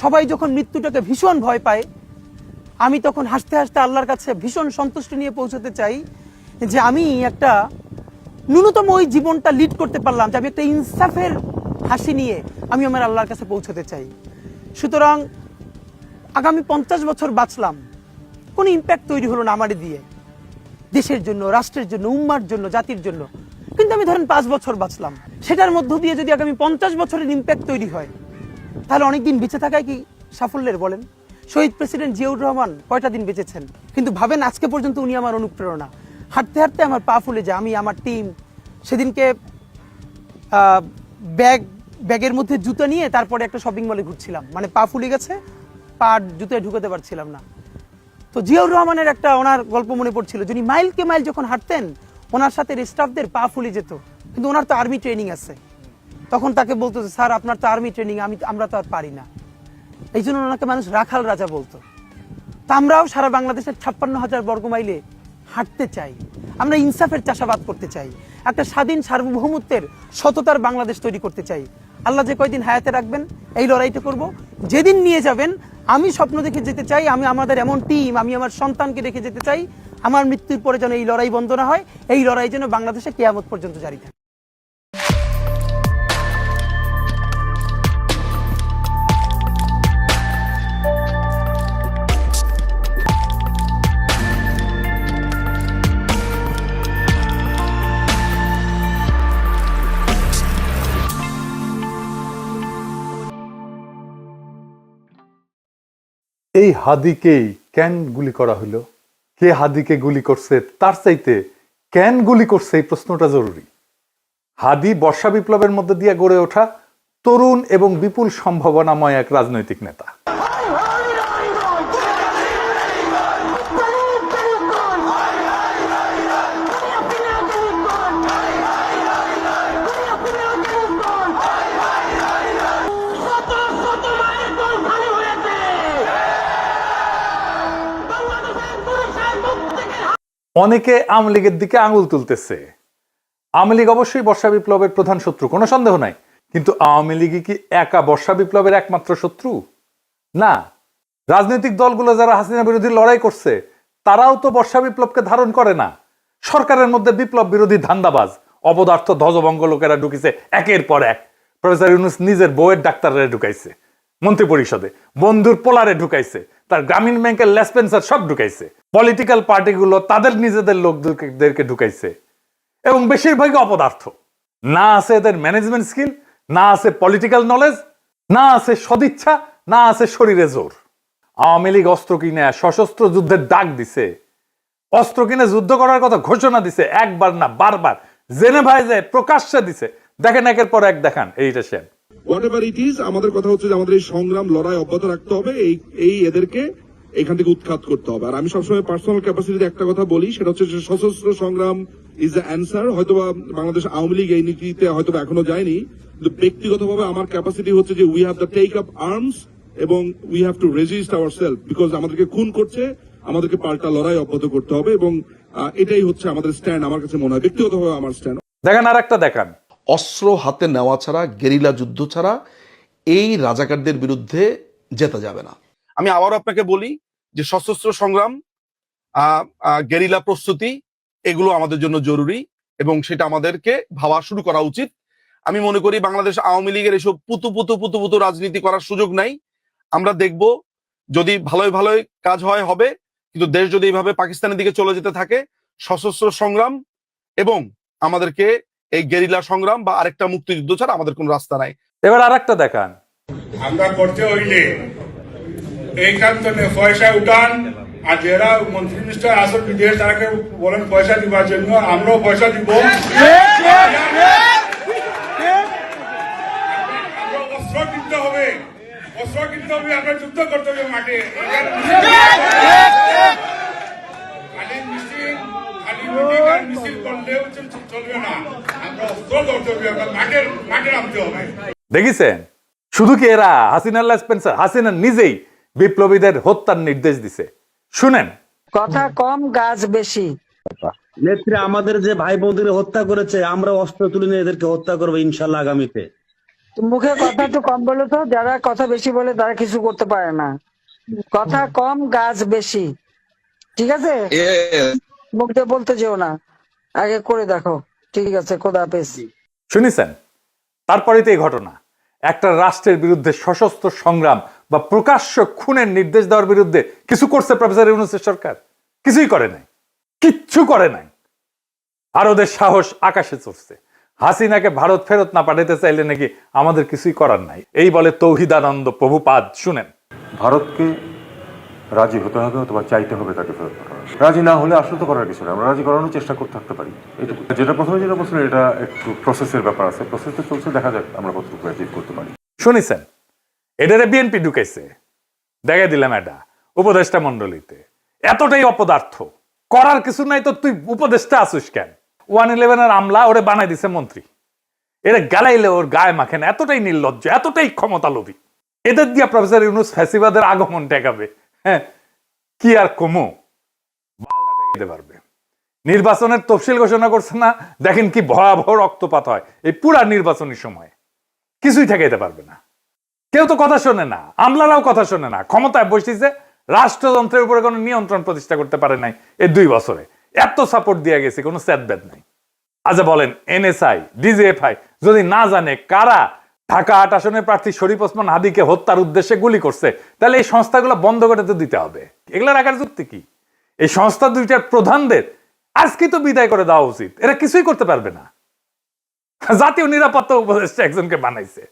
সবাই যখন মৃত্যুটাকে ভীষণ ভয় পায়, আমি তখন হাসতে হাসতে আল্লাহর কাছে ভীষণ সন্তুষ্টি নিয়ে পৌঁছতে চাই যে আমি একটা ন্যূনতম ওই জীবনটা লিড করতে পারলাম, যে আমি একটা ইনসাফের হাসি নিয়ে আমি আমার আল্লাহর কাছে পৌঁছতে চাই। সুতরাং আগামী 50 বছর বাঁচলাম, কোনো ইম্প্যাক্ট তৈরি হলো না আমারে দিয়ে, দেশের জন্য, রাষ্ট্রের জন্য, উম্মার জন্য, জাতির জন্য। কিন্তু আমি ধরেন 5 বছর বাঁচলাম, সেটার মধ্য দিয়ে যদি আগামী 50 বছরের ইম্প্যাক্ট তৈরি হয়, তাহলে অনেকদিন বেঁচে থাকায় কি সাফল্যের বলেন? শহীদ প্রেসিডেন্ট জিয়াউর রহমান কয়টা দিন বেঁচেছেন, কিন্তু ভাবেন আজকে পর্যন্ত উনি আমার অনুপ্রেরণা। হাঁটতে হাঁটতে আমার পা ফুলে যায়। আমি, আমার টিম সেদিনকে ব্যাগের মধ্যে জুতো নিয়ে তারপরে একটা শপিং মলে ঘুরছিলাম, মানে পা ফুলে গেছে, পা জুতোয় ঢুকাতে পারছিলাম না। তো জিয়াউর রহমানের একটা ওনার গল্প মনে পড়ছিল, যিনি মাইলকে মাইল যখন হাঁটতেন ওনার সাথে স্টাফদের পা ফুলে যেত, কিন্তু ওনার তো আর্মি ট্রেনিং আছে। তখন তাকে বলতো যে স্যার আপনার তো আর্মি ট্রেনিং, আমরা তো আর পারি না। এই জন্য ওনাকে মানুষ রাখাল রাজা বলতো। তা আমরাও সারা বাংলাদেশের 56,000 বর্গ মাইলে হাঁটতে চাই। আমরা ইনসাফের চাষাবাদ করতে চাই, একটা স্বাধীন সার্বভৌমত্বের সততার বাংলাদেশ তৈরি করতে চাই। আল্লাহ যে কয়দিন হায়াতে রাখবেন এই লড়াইটা করব। যেদিন নিয়ে যাবেন আমি স্বপ্ন দেখে যেতে চাই, আমি আমাদের এমন টিম, আমি আমার সন্তানকে রেখে যেতে চাই, আমার মৃত্যুর পরে যেন এই লড়াই বন্ধ না হয়, এই লড়াই যেন বাংলাদেশে কিয়ামত পর্যন্ত জারি থাকে। এই হাদিকেই কেন গুলি করা হলো, কে হাদিকে গুলি করছে, তার চাইতে কেন গুলি করছে এই প্রশ্নটা জরুরি। হাদি বর্ষা বিপ্লবের মধ্যে দিয়ে গড়ে ওঠা তরুণ এবং বিপুল সম্ভাবনাময় এক রাজনৈতিক নেতা। অনেকে আওয়ামী লীগের দিকে আঙুল তুলতেছে। আওয়ামী লীগ অবশ্যই বর্ষা বিপ্লবের প্রধান শত্রু, কোনো সন্দেহ নাই, কিন্তু আওয়ামী লীগই কি একা বর্ষা বিপ্লবের একমাত্র শত্রু? না, রাজনৈতিক দলগুলো যারা হাসিনা বিরোধী লড়াই করছে তারাও তো বর্ষা বিপ্লবকে ধারণ করে না। সরকারের মধ্যে বিপ্লব বিরোধী ধান্দাবাজ অপদার্থ ধ্বজভঙ্গ লোকেরা ঢুকিছে একের পর এক। প্রফেসর ইউনূস নিজের বউয়ের ডাক্তাররা ঢুকাইছে মন্ত্রী পরিষদে, বন্ধুর পোলারে ঢুকাইছে, তার গ্রামীণ ব্যাংকের লেসপেন্সার সব ঢুকাইছে, পলিটিক্যাল পার্টিগুলো তাদের নিজেদের লোকদেরকে ঢুকাইছে, এবং বেশিরভাগই অপদার্থ। না আছে এদের ম্যানেজমেন্ট স্কিল, না আছে পলিটিক্যাল নলেজ, না আছে সদিচ্ছা, না আছে শরীরে জোর। আওয়ামী লীগ অস্ত্র কিনে সশস্ত্র যুদ্ধের ডাক দিছে, অস্ত্র কিনে যুদ্ধ করার কথা ঘোষণা দিছে, একবার না বারবার জেনেভায় যায় প্রকাশ্যে দিছে। দেখেন একের পর এক দেখান এইটা সেন। হোয়াটএভার ইট ইজ, আমাদের কথা হচ্ছে যে আমাদের এই সংগ্রাম লড়াই অব্যাহত রাখতে হবে, এই এদেরকে এখান থেকে উৎখাত করতে হবে। আর আমি সবসময় পার্সোনাল ক্যাপাসিটিতে একটা কথা বলি, সেটা হচ্ছে যে সশস্ত্র সংগ্রাম ইজ দ্য অ্যান্সার। হয়তোবা বাংলাদেশ আওয়ামী লীগ এই নীতিতে হয়তো এখনো যায়নি, কিন্তু ব্যক্তিগতভাবে আমার ক্যাপাসিটি হচ্ছে যে we have the take up arms এবং we have to resist ourself, because আমাদেরকে খুন করছে, আমাদেরকে পাল্টা লড়াই অব্যাহত করতে হবে, এবং এটাই হচ্ছে আমাদের স্ট্যান্ড। আমার কাছে মনে হয় ব্যক্তিগতভাবে আমার স্ট্যান্ড। দেখেন আর একটা দেখান, অস্ত্র হাতে নেওয়া ছাড়া, গেরিলা যুদ্ধ ছাড়া এই রাজাকারদের বিরুদ্ধে জেতা যাবে না। আমি আবারও আপনাকে বলি যে সশস্ত্র সংগ্রাম, গেরিলা প্রস্তুতি, এগুলো আমাদের জন্য জরুরি এবং সেটা আমাদেরকে ভাবা শুরু করা উচিত। আমি মনে করি বাংলাদেশ আওয়ামী লীগের এসব পুতু রাজনীতি করার সুযোগ নাই। আমরা দেখব যদি ভালোই ভালোই কাজ হয় হবে, কিন্তু দেশ যদি এইভাবে পাকিস্তানের দিকে চলে যেতে থাকে, সশস্ত্র সংগ্রাম এবং আমাদেরকে এই গেরিলা সংগ্রাম বা আরেকটা মুক্তিযুদ্ধ ছাড়া আমাদের কোন রাস্তা নাই। এবার আর একটা দেখান, আমরা করতে হইলে এইখানে পয়সা উঠান, আর যারা মন্ত্রী মিনিস্টার আসল বিদেশ তাকে বলেন পয়সা দিবার জন্য, আমরাও পয়সা দিব, অস্ত্র কিনতে হবে, আমরা যুদ্ধ করতে হবে মাঠে। মিছিল করলেও চলবে না, আমরা অস্ত্র করতে হবে, আমরা মাঠে নামতে হবে। দেখেছেন? শুধু কি এরা হাসিনা লেসপেন্সার, হাসিনা নিজেই বিপ্লবীদের হত্যার নির্দেশ দিছে। শুনেন, কথা কম গাছ বেশি। নেত্রী আমাদের যে ভাই বোনদের হত্যা করেছে, আমরা অস্ত্র তুলে নিয়ে এদেরকে হত্যা করবো ইনশাল্লাহ আগামীতে। মুখে কথা একটু কম বলো তো, যারা কথা বেশি বলে তারা কিছু করতে পারে না। কথা কম গাছ বেশি, ঠিক আছে? মুখ দিয়ে বলতে যেও না, আগে করে দেখো। ঠিক আছে, খোদা হাফেজ। শুনেছেন? তারপরেই তো এই ঘটনা। একটা রাষ্ট্রের বিরুদ্ধে সশস্ত্র সংগ্রাম বা প্রকাশ্য খুনের নির্দেশ দেওয়ার বিরুদ্ধে কিছু করছে প্রফেসর ইউনূসের সরকার? কিছুই করে নাই, কিচ্ছু করে নাই। আর ওদের সাহস আকাশে চড়ছে। হাসিনাকে ভারত ফেরত না পাঠাতে চাইলে নাকি আমাদের কিছুই করার নাই, এই বলে তৌহিদানন্দ প্রভুপাদ। শুনেন, ভারতকে রাজি হতে হবে অথবা চাইতে হবে তাকে ফেরত পাঠানো। রাজি না হলে আসলে তো করার কিছু নেই, আমরা রাজি করানোর চেষ্টা করতে থাকতে পারি, এটুকু। যেটা প্রথমে যেটা বলছিলেন, এটা একটু প্রসেসের ব্যাপার আছে, প্রসেসে চলছে, দেখা যাক আমরা কতটুকু অ্যাচিভ করতে পারি। শুনেছেন? এটারে বিএনপি ঢুকাইছে, দেখে দিলাম এটা উপদেষ্টা মন্ডলীতে। এতটাই অপদার্থ, করার কিছু নাই তো তুই উপদেষ্টা আসিস কেন? 111 আমলা ওরে বানাই দিছে মন্ত্রী। এরা গালাইলে ওর গায়ে মাখেন, এতটাই নির্লজ্জ, এতটাই ক্ষমতা লোভী। এদের দিয়া প্রফেসর ইউনূস ফ্যাসিবাদের আগমন ঠেকাবে। হ্যাঁ, কি আর কমো, বালটা ঠেকাইতে পারবে। নির্বাচনের তফসিল ঘোষণা করছে না, দেখেন কি ভয়াবহ রক্তপাত হয় এই পুরা নির্বাচনের সময়। কিছুই ঠেকাইতে পারবে না। কেউ তো কথা শোনে না, আমলারাও কথা শোনে না। ক্ষমতায় বসেছে, রাষ্ট্রযন্ত্রের উপরে কোনো নিয়ন্ত্রণ প্রতিষ্ঠা করতে পারে নাই এই 2 বছরে। এত সাপোর্ট দিয়ে গেছে, কোনো স্যাদব্যাদ নাই। আচ্ছা বলেন, এনএসআই, ডিজিএফআই যদি না জানে কারা ঢাকা 8 আসনের প্রার্থী শরীফ ওসমান হাদিকে হত্যার উদ্দেশ্যে গুলি করছে, তাহলে এই সংস্থাগুলো বন্ধ করে তো দিতে হবে। এগুলো রাখার যুক্তি কি? এই সংস্থা দুইটার প্রধানদের আজকে তো বিদায় করে দেওয়া উচিত। এরা কিছুই করতে পারবে না। জাতীয় নিরাপত্তা উপদেষ্টা একজনকে বানাইছে।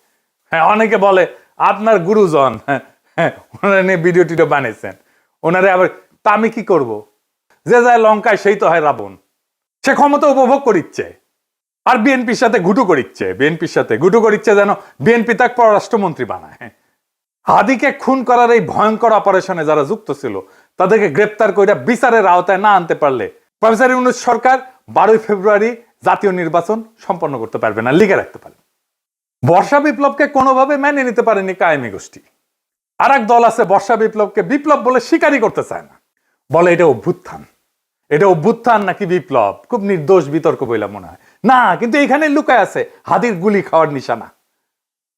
হ্যাঁ, অনেকে বলে আপনার গুরুজন, হ্যাঁ, ওনারা নিয়ে ভিডিও টিডিও বানিয়েছেন। ওনারে আবার তা আমি কি করব? যে যায় লঙ্কায় সেই তো হয় রাবণ। সে ক্ষমতা উপভোগ করিচ্ছে আর বিএনপির সাথে ঘুটু করিচ্ছে, বিএনপির সাথে ঘুটু করিচ্ছে যেন বিএনপি তাকে পররাষ্ট্রমন্ত্রী বানায়। হাদিকে খুন করার এই ভয়ঙ্কর অপারেশনে যারা যুক্ত ছিল তাদেরকে গ্রেপ্তার করে বিচারের আওতায় না আনতে পারলে প্রফেসর ইউনূস সরকার 12 ফেব্রুয়ারি জাতীয় নির্বাচন সম্পন্ন করতে পারবে না, লিখে রাখতে পারে। বর্ষা বিপ্লবকে কোনোভাবে মেনে নিতে পারেনি কায়েমি গোষ্ঠী। আর এক দল আছে বর্ষা বিপ্লবকে বিপ্লব বলে স্বীকারই করতে চায় না, বলে এটা অভ্যুত্থান। এটা অভ্যুত্থান নাকি বিপ্লব খুব নির্দোষ বিতর্ক বইলা মনে হয় না, কিন্তু এখানে লুকায় আছে হাদির গুলি খাওয়ার নিশানা।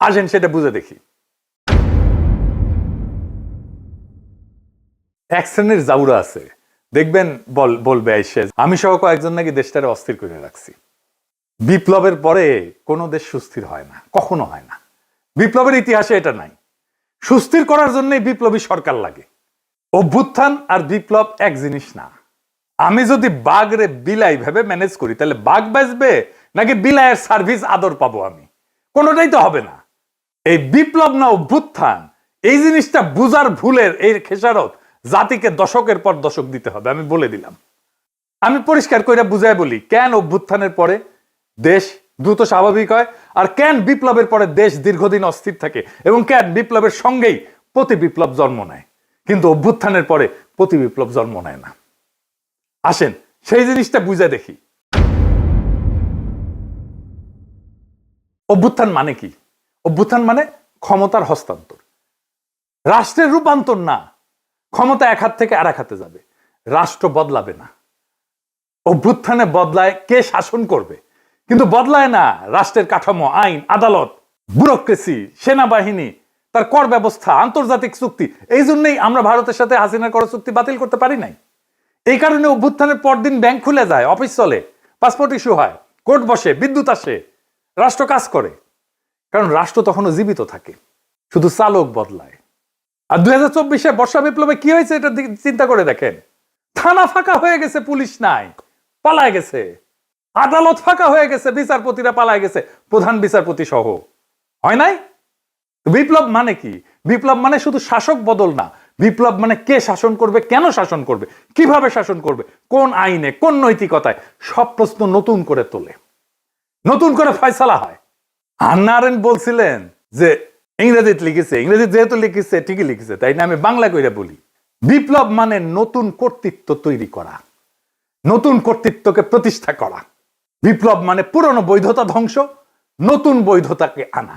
আসেন সেটা বুঝে দেখি। এক শ্রেণীর জাউরা আছে, দেখবেন বলবে আইসে আমি সহ কয়েকজন নাকি দেশটারে অস্থির করে রাখছি। বিপ্লবের পরে কোনো দেশ সুস্থির হয় না, কখনো হয় না। বিপ্লবের ইতিহাসে এটা নাই। সুস্থির করার জন্যই বিপ্লবী সরকার লাগে। অভ্যুত্থান আর বিপ্লব এক জিনিস না। আমি যদি বাঘরে বিলাই ভেবে ম্যানেজ করি তাহলে বাঘ বাঁচবে নাকি বিলাইয়ের সার্ভিস আদর পাবো আমি? কোনোটাই তো হবে না। এই বিপ্লব না অভ্যুত্থান, এই জিনিসটা বুঝার ভুলের এই খেসারত জাতিকে দশকের পর দশক দিতে হবে। আমি বলে দিলাম, আমি পরিষ্কার করে বুঝাই বলি কেন অভ্যুত্থানের পরে দেশ দ্রুত স্বাভাবিক হয় আর কেন বিপ্লবের পরে দেশ দীর্ঘদিন অস্থির থাকে এবং কেন বিপ্লবের সঙ্গেই প্রতি বিপ্লব জন্ম নেয় কিন্তু অভ্যুত্থানের পরে প্রতি বিপ্লব জন্ম নেয় না। আসেন সেই জিনিসটা বুঝে দেখি। অভ্যুত্থান মানে কি? অভ্যুত্থান মানে ক্ষমতার হস্তান্তর, রাষ্ট্রের রূপান্তর না। ক্ষমতা এক হাত থেকে আর এক হাতে যাবে, রাষ্ট্র বদলাবে না। অভ্যুত্থানে বদলায় কে শাসন করবে, কিন্তু বদলায় না রাষ্ট্রের কাঠামো, আইন, আদালত, ব্যুরোক্রেসি, সেনাবাহিনী, তার কর ব্যবস্থা, আন্তর্জাতিক চুক্তি। এই জন্যই আমরা ভারতের সাথে হাসিনার কর চুক্তি বাতিল করতে পারি নাই। এই কারণে অভ্যুত্থানের পরদিন ব্যাংক খুলে যায়, অফিস চলে, পাসপোর্ট ইস্যু হয়, কোর্ট বসে, বিদ্যুৎ আসে, রাষ্ট্র কাজ করে। কারণ রাষ্ট্র তখনও জীবিত থাকে, শুধু চালক বদলায়। আর 2024 বর্ষা বিপ্লবে কি হয়েছে এটা চিন্তা করে দেখেন। থানা ফাঁকা হয়ে গেছে, পুলিশ নাই, পালায় গেছে। আদালত ফাঁকা হয়ে গেছে, বিচারপতিরা পালায় গেছে, প্রধান বিচারপতি সহ। হয় নাই? বিপ্লব মানে কি? বিপ্লব মানে শুধু শাসক বদল না। বিপ্লব মানে কে শাসন করবে, কেন শাসন করবে, কিভাবে শাসন করবে, কোন আইনে, কোন নৈতিকতায়, সব প্রশ্ন নতুন করে তোলে, নতুন করে ফয়সালা হয়। হান্না আরেন্ট বলছিলেন যে ইংরেজিতে লিখেছে, ইংরেজি যেহেতু লিখেছে ঠিকই লিখেছে, তাই না আমি বাংলা কইরা বলি। বিপ্লব মানে নতুন কর্তৃত্ব তৈরি করা, নতুন কর্তৃত্বকে প্রতিষ্ঠা করা। বিপ্লব মানে পুরনো বৈধতা ধ্বংস, নতুন বৈধতাকে আনা।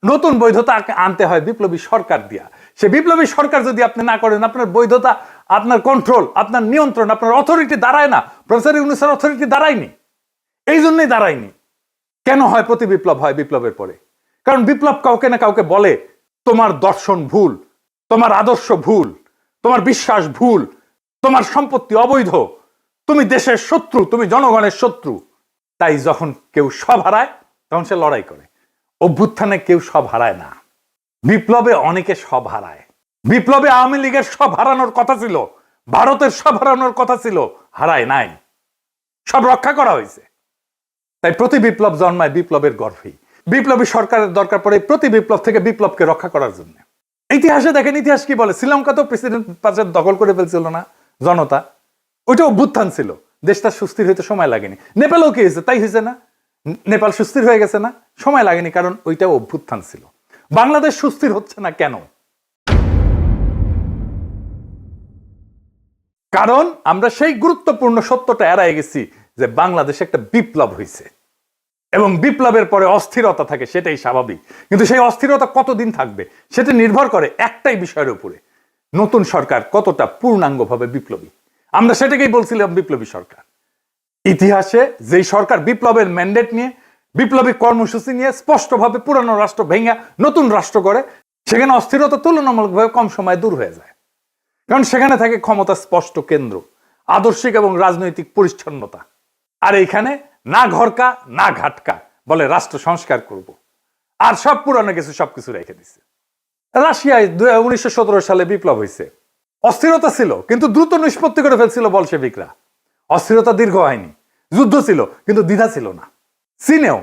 নতুন বৈধতাকে আনতে হয় বিপ্লবী সরকার দিয়া। সে বিপ্লবী সরকার যদি আপনি না করেন, আপনার বৈধতা, আপনার কন্ট্রোল, আপনার নিয়ন্ত্রণ, আপনার অথরিটি দাঁড়ায় না। প্রফেসর ইউনূসের অথরিটি দাঁড়ায়নি, এই জন্যই দাঁড়ায়নি। কেন হয় প্রতি বিপ্লব হয় বিপ্লবের পরে? কারণ বিপ্লব কাউকে না কাউকে বলে তোমার দর্শন ভুল, তোমার আদর্শ ভুল, তোমার বিশ্বাস ভুল, তোমার সম্পত্তি অবৈধ, তুমি দেশের শত্রু, তুমি জনগণের শত্রু। তাই যখন কেউ সব হারায় তখন সে লড়াই করে। অভ্যুত্থানে কেউ সব হারায় না, বিপ্লবে অনেকে সব হারায়। বিপ্লবে আওয়ামী লীগের সব হারানোর কথা ছিল, ভারতের সব হারানোর কথা ছিল, হারায় নাই, সব রক্ষা করা হয়েছে। তাই প্রতি বিপ্লব জন্মায় বিপ্লবের গর্ভেই। বিপ্লবী সরকারের দরকার পড়ে প্রতি বিপ্লব থেকে বিপ্লবকে রক্ষা করার জন্য। ইতিহাসে দেখেন, ইতিহাস কি বলে, শ্রীলঙ্কা তো প্রেসিডেন্ট পাশে দখল করে ফেলছিল না জনতা, ওইটা অভ্যুত্থান ছিল, দেশটা সুস্থির হইতে সময় লাগেনি। নেপালও কি হয়েছে, তাই হয়েছে না, নেপাল সুস্থির হয়ে গেছে না, সময় লাগেনি, কারণ ওইটাও অভ্যুত্থান ছিল। বাংলাদেশ সুস্থির হচ্ছে না কেন? কারণ আমরা সেই গুরুত্বপূর্ণ সত্যটা এড়াই গেছি যে বাংলাদেশে একটা বিপ্লব হয়েছে এবং বিপ্লবের পরে অস্থিরতা থাকে, সেটাই স্বাভাবিক। কিন্তু সেই অস্থিরতা কতদিন থাকবে সেটা নির্ভর করে একটাই বিষয়ের উপরে, নতুন সরকার কতটা পূর্ণাঙ্গভাবে বিপ্লবী। আমরা সেটাকেই বলছিলাম বিপ্লবী সরকার। ইতিহাসে যেই সরকার বিপ্লবের ম্যান্ডেট নিয়ে, বিপ্লবী কর্মসূচি নিয়ে স্পষ্টভাবে পুরানো রাষ্ট্র ভেঙে নতুন রাষ্ট্র করে, সেখানে অস্থিরতা তুলনামূলকভাবে কম সময়ে দূর হয়ে যায়। কারণ সেখানে থাকে ক্ষমতা স্পষ্ট কেন্দ্র, আদর্শিক এবং রাজনৈতিক পরিচ্ছন্নতা। আর এইখানে না ঘরকা না ঘাটকা, বলে রাষ্ট্র সংস্কার করব, আর সব পুরানো কিছু সবকিছু রেখে দিচ্ছে। রাশিয়ায় 1917 সালে বিপ্লব হয়েছে, অস্থিরতা ছিল কিন্তু দ্রুত নিষ্পত্তি করে ফেলছিল বলশেভিকরা। অস্থিরতা দীর্ঘ হয়নি, যুদ্ধ ছিল কিন্তু দ্বিধা ছিল না। চীনেও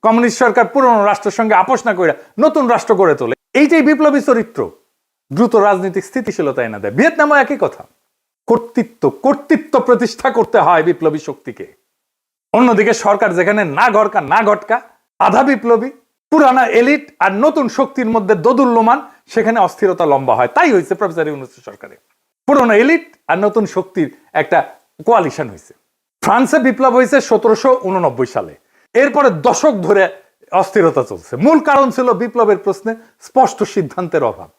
কমিউনিস্ট সরকার পুরনো রাষ্ট্রের সঙ্গে আপোষ না করে নতুন রাষ্ট্র গড়ে তোলে। এইটাই বিপ্লবী চরিত্র, দ্রুত রাজনৈতিক স্থিতিশীলতা এনে দেয়। ভিয়েতনামও একই কথা। কর্তৃত্ব প্রতিষ্ঠা করতে হয় বিপ্লবী শক্তিকে। অন্যদিকে সরকার যেখানে না ঘরকা না ঘটকা, আধা বিপ্লবী, পুরানা এলিট আর নতুন শক্তির মধ্যে দোদুল্যমান, সেখানে অস্থিরতা লম্বা হয়। তাই হয়েছে প্রফেসর ইউনূসের সরকারে, পুরনো এলিট আর নতুন শক্তির একটা কোয়ালিশন হয়েছে। ফ্রান্সে বিপ্লব হয়েছে 1789 সালে। এরপরে দশক ধরে অস্থিরতা চলছে। মূল কারণ ছিল বিপ্লবের প্রশ্নে স্পষ্ট সিদ্ধান্তের অভাব।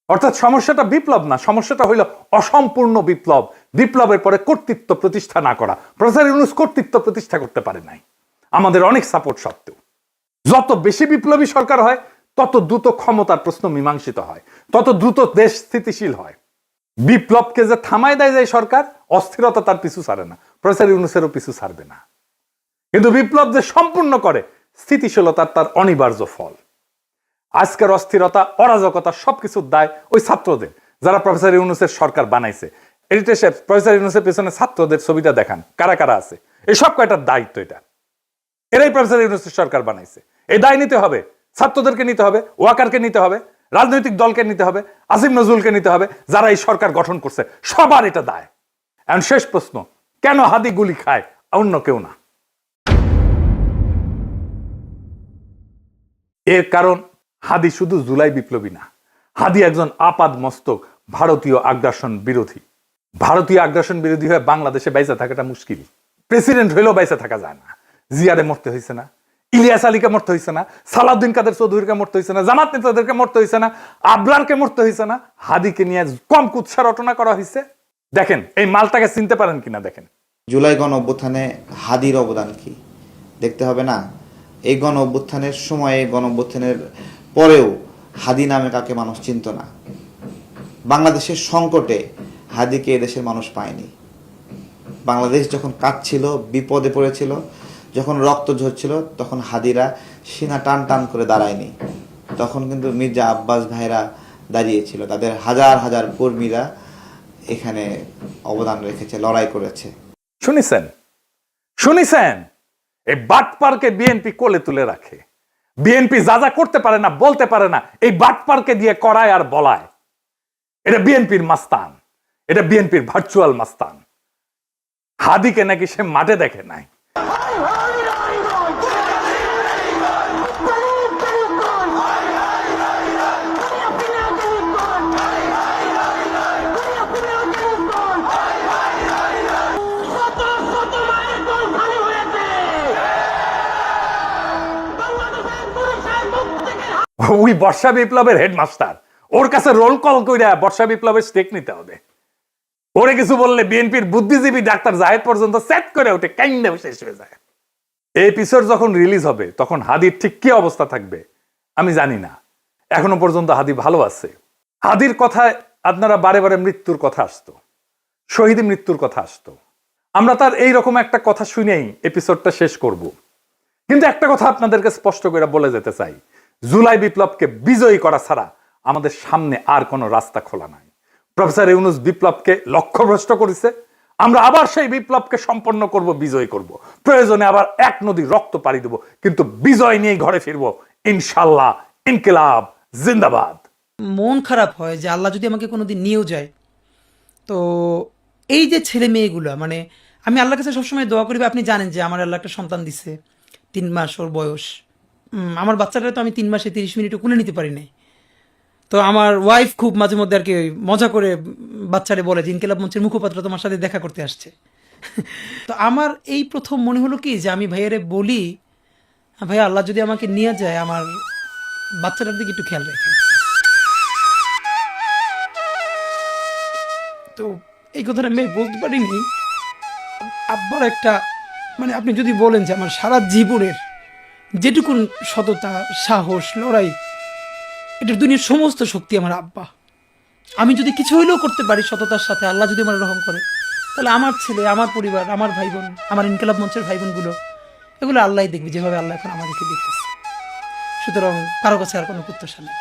অর্থাৎ সমস্যাটা বিপ্লব না, সমস্যাটা হইল অসম্পূর্ণ বিপ্লব, বিপ্লবের পরে কর্তৃত্ব প্রতিষ্ঠা না করা। প্রফেসর ইউনূস কর্তৃত্ব প্রতিষ্ঠা করতে পারে নাই, আমাদের অনেক সাপোর্ট সত্ত্বেও। যত বেশি বিপ্লবী সরকার হয় তত দ্রুত ক্ষমতার প্রশ্ন মীমাংসিত হয়, তত দ্রুত দেশ স্থিতিশীল হয়। বিপ্লবকে যে থামায় দেয় যায় সরকার, অস্থিরতা তার পিছু ছাড়ে না, প্রফেসর ইউনূসেরও পিছু ছাড়বে না। কিন্তু বিপ্লব যে সম্পূর্ণ করে, স্থিতিশীলতার তার অনিবার্য ফল। আজকের অস্থিরতা, অরাজকতা সবকিছুর দায় ওই ছাত্রদের, যারা প্রফেসর ইউনূসের সরকার বানাইছে। এডিটর সাহেব, প্রফেসর ইউনূসের পেছনে ছাত্রদের ছবিটা দেখান, কারা কারা আছে। এই সব কয়টার দায়িত্ব এটা, এরাই প্রফেসর ইউনূসের সরকার বানাইছে। এই দায় নিতে হবে, ছাত্রদেরকে নিতে হবে, ওয়াকারকে নিতে হবে, রাজনৈতিক দলকে নিতে হবে, আসিফ নজরুলকে নিতে হবে, যারা এই সরকার গঠন করছে, সবার এটা দায়। এখন শেষ প্রশ্ন, কেন হাদি গুলি খায়, অন্য কেউ না? এর কারণ হাদি শুধু জুলাই বিপ্লবী না, হাদি একজন আপাদ মস্তক ভারতীয় আগ্রাসন বিরোধী। ভারতীয় আগ্রাসন বিরোধী হয়ে বাংলাদেশে বাইসা থাকাটা মুশকিল। প্রেসিডেন্ট হইলেও বাইসা থাকা যায় না। জিয়ারে মরতে হয়েছে না, ইলিয়াস আলীকে মরতে হয়েছে না, সালাউদ্দিন কাদের চৌধুরীকে মরতে হয়েছে না, জামাত নেতাদেরকে মরতে হয়েছে না, আবরারকে মরতে হয়েছে না, হাদিকে নিয়ে কম কুৎসা রটনা করা হয়েছে। দেখেন এই মালটাকে চিনতে পারেন কিনা দেখেন। জুলাই গণ অভ্যুত্থানে হাদির অবদান কি দেখতে হবে না? এই গণ অভ্যুত্থানের সময়ে, গণ অভ্যুত্থানের পরেও হাদি নামে কাকে মানুষ চিনত না। বাংলাদেশের সংকটে হাদিকে এদেশের মানুষ পায়নি। বাংলাদেশ যখন কাঁদছিল, বিপদে পড়েছিল, যখন রক্ত ঝরছিল, তখন হাদিরা সিনা টান টান করে দাঁড়ায়নি। তখন কিন্তু মির্জা আব্বাস ভাইরা দাঁড়িয়েছিল, তাদের হাজার হাজার কর্মীরা এখানে অবদান রেখেছে, লড়াই করেছে। শুনিছেন এই বাটপারকে বিএনপি কোলে তুলে রাখে। বিএনপি যা যা করতে পারে না, বলতে পারে না, এই বাটপারকে দিয়ে করায় আর বলায়। এটা বিএনপির মাস্তান, এটা বিএনপির ভার্চুয়াল মাস্তান। হাদিকে নাকি সে মাঠে দেখে নাই। ওই বর্ষা বিপ্লবের হেডমাস্টার, ওর কাছে রোল কল কইরা বর্ষা বিপ্লবের স্টেক নিতে হবে। ওরে কিছু বললে বিএনপির বুদ্ধিজীবী ডাক্তার জাহেদ পর্যন্ত সেট করে ওঠে, কাইন্ডে শেষ হয়ে যায়। এই এপিসোড যখন রিলিজ হবে তখন হাদির ঠিক কি অবস্থা থাকবে আমি জানি না। এখনো পর্যন্ত হাদি ভালো আছে। হাদির কথায় আপনারা বারে বারে মৃত্যুর কথা আসতো, শহীদ মৃত্যুর কথা আসতো। আমরা তার এইরকম একটা কথা শুনেই এপিসোডটা শেষ করব। কিন্তু একটা কথা আপনাদেরকে স্পষ্ট করে বলে যেতে চাই, জুলাই বিপ্লবকে বিজয়ী করা ছাড়া আমাদের সামনে আর কোনো রাস্তা খোলা নাই। প্রফেসর ইউনূস বিপ্লবকে লক্ষ্যভ্রষ্ট করেছে। আমরা আবার সেই বিপ্লবকে সম্পন্ন করব, বিজয় করব। প্রয়োজনে আবার এক নদী রক্ত পাড়ি দেব, কিন্তু বিজয় নিয়ে ঘরে ফিরবো ইনশাল্লাহ। ইনকিলাব জিন্দাবাদ। মন খারাপ হয় যে আল্লাহ যদি আমাকে কোনোদিন নিয়েও যায়, তো এই যে ছেলে মেয়েগুলো, মানে আমি আল্লাহর কাছে সবসময় দোয়া করি, আপনি জানেন যে আমার আল্লাহ একটা সন্তান দিছে, 3 মাস ওর বয়স। আমার বাচ্চাটা তো আমি 3 মাসে 30 মিনিটও কোলে নিতে পারি নাই। তো আমার ওয়াইফ খুব মাঝে মধ্যে আর কি মজা করে বাচ্চারে বলে যে ইনকিলাব মঞ্চের মুখপাত্র তোমার সাথে দেখা করতে আসছে। তো আমার এই প্রথম মনে হলো কি যে আমি ভাইয়ারে বলি, ভাইয়া আল্লাহ যদি আমাকে নিয়ে যায়, আমার বাচ্চাটার দিকে একটু খেয়াল রাখেন। তো এই কথাটা আমি বলতে পারিনি। আব্বার একটা, মানে আপনি যদি বলেন যে আমার সারা জীবনের যেটুকুন সততা, সাহস, লড়াই, এটার দুনিয়ার সমস্ত শক্তি আমার আব্বা। আমি যদি কিছু হইলেও করতে পারি সততার সাথে, আল্লাহ যদি আমার রহম করে, তাহলে আমার ছেলে, আমার পরিবার, আমার ভাই বোন, আমার ইনকিলাব মঞ্চের ভাই বোনগুলো, এগুলো আল্লাহ দেখবে যেভাবে আল্লাহ এখন আমাদেরকে দেখতেছে। সুতরাং কারো কাছে আর কোনো প্রত্যাশা নেই।